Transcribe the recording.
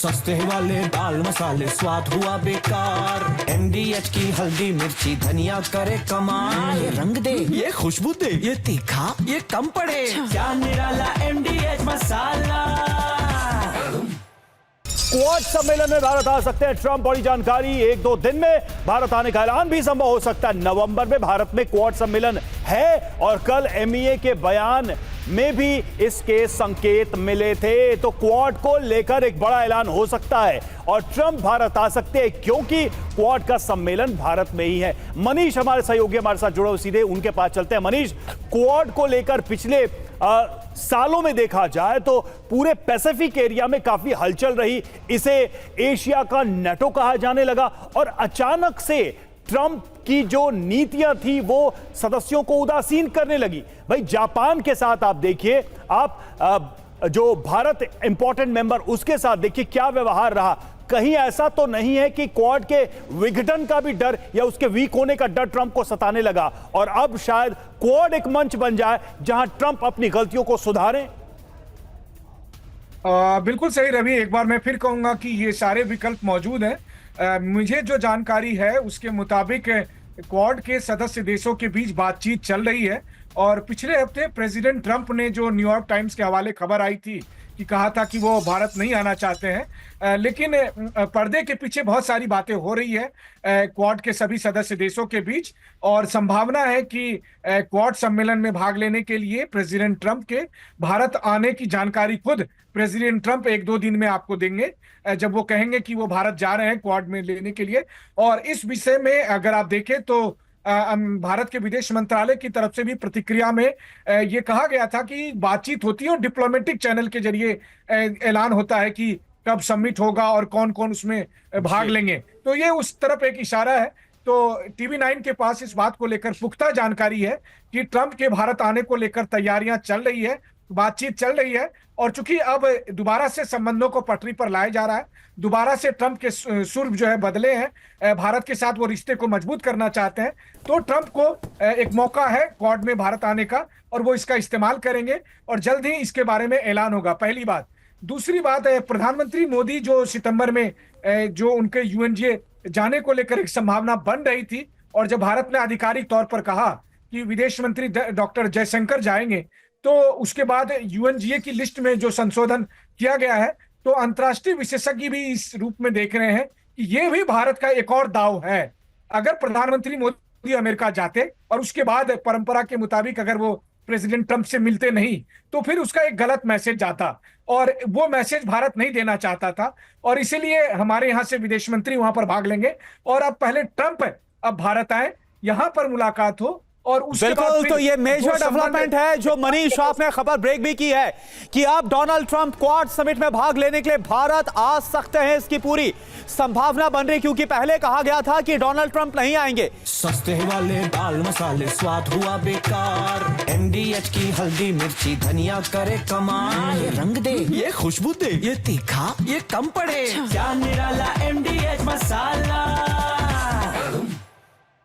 सस्ते वाले दाल मसाले स्वाद हुआ बेकार। MDH की हल्दी मिर्ची धनिया करे कमाल। ये रंग दे, ये खुशबू दे, ये तीखा, ये कम पड़े। क्या निराला MDH मसाला। क्वाड सम्मेलन में भारत आ सकते हैं ट्रंप। बड़ी जानकारी, 1-2 दिन में भारत आने का ऐलान भी संभव हो सकता है। नवंबर में भारत में क्वाड सम्मेलन है और कल MEA के बयान में भी इसके संकेत मिले थे। तो क्वाड को लेकर एक बड़ा ऐलान हो सकता है और ट्रंप भारत आ सकते हैं क्योंकि क्वाड का सम्मेलन भारत में ही है। मनीष हमारे सहयोगी हमारे साथ जुड़े, सीधे उनके पास चलते हैं। मनीष, क्वाड को लेकर पिछले सालों में देखा जाए तो पूरे पैसिफिक एरिया में काफी हलचल रही। इसे एशिया का नेटो कहा जाने लगा और अचानक से ट्रंप की जो नीतियां थी वो सदस्यों को उदासीन करने लगी। भाई, जापान के साथ आप देखिए, आप जो भारत इंपॉर्टेंट मेंबर, उसके साथ देखिए क्या व्यवहार रहा। कहीं ऐसा तो नहीं है कि क्वाड के विघटन का भी डर या उसके वीक होने का डर ट्रंप को सताने लगा और अब शायद क्वाड एक मंच बन जाए जहां ट्रंप अपनी गलतियों को सुधारें? बिल्कुल सही रवि, एक बार मैं फिर कहूंगा कि ये सारे विकल्प मौजूद हैं। मुझे जो जानकारी है उसके मुताबिक क्वाड के सदस्य देशों के बीच बातचीत चल रही है और पिछले हफ्ते प्रेसिडेंट ट्रंप ने जो न्यूयॉर्क टाइम्स के हवाले खबर आई थी कि कहा था कि वो भारत नहीं आना चाहते हैं, लेकिन पर्दे के पीछे बहुत सारी बातें हो रही है क्वाड के सभी सदस्य देशों के बीच और संभावना है कि क्वाड सम्मेलन में भाग लेने के लिए प्रेसिडेंट ट्रंप के भारत आने की जानकारी खुद प्रेसिडेंट ट्रंप 1-2 दिन में आपको देंगे, जब वो कहेंगे कि वो भारत जा रहे हैं क्वाड में लेने के लिए। और इस विषय में अगर आप देखें तो भारत के विदेश मंत्रालय की तरफ से भी प्रतिक्रिया में ये कहा गया था कि बातचीत होती है और डिप्लोमेटिक चैनल के जरिए ऐलान होता है कि कब समिट होगा और कौन कौन उसमें भाग लेंगे। तो ये उस तरफ एक इशारा है। तो TV9 के पास इस बात को लेकर पुख्ता जानकारी है कि ट्रंप के भारत आने को लेकर तैयारियां चल रही है, बातचीत चल रही है और चूंकि अब दोबारा से संबंधों को पटरी पर लाया जा रहा है, दोबारा से ट्रंप के सुर जो है बदले हैं, भारत के साथ वो रिश्ते को मजबूत करना चाहते हैं, तो ट्रंप को एक मौका है क्वाड में भारत आने का और वो इसका इस्तेमाल करेंगे और जल्द ही इसके बारे में ऐलान होगा। पहली बात। दूसरी बात है, प्रधानमंत्री मोदी जो सितंबर में जो उनके UNGA जाने को लेकर एक संभावना बन रही थी और जब भारत ने आधिकारिक तौर पर कहा कि विदेश मंत्री डॉक्टर जयशंकर जाएंगे, तो उसके बाद UNGA की लिस्ट में जो संशोधन किया गया है, तो अंतर्राष्ट्रीय विशेषज्ञ भी इस रूप में देख रहे हैं कि ये भी भारत का एक और दाव है। अगर प्रधानमंत्री मोदी अमेरिका जाते और उसके बाद परंपरा के मुताबिक अगर वो प्रेसिडेंट ट्रंप से मिलते नहीं, तो फिर उसका एक गलत मैसेज जाता और वो मैसेज भारत नहीं देना चाहता था और इसीलिए हमारे यहाँ से विदेश मंत्री वहां पर भाग लेंगे और अब पहले ट्रंप अब भारत आए, यहां पर मुलाकात हो और उसके बिल्कुल। तो ये मेजर डेवलपमेंट है जो मनीष आपने खबर ब्रेक भी की है कि अब डोनाल्ड ट्रंप क्वाड समिट में भाग लेने के लिए भारत आ सकते हैं। इसकी पूरी संभावना बन रही क्योंकि पहले कहा गया था कि डोनाल्ड ट्रंप नहीं आएंगे। सस्ते वाले दाल मसाले स्वाद हुआ बेकार। MDH की हल्दी मिर्ची धनिया करे कमाल। ये रंग दे, ये खुशबू दे, ये तीखा, ये कम पड़े। क्या निराला MDH मसाला।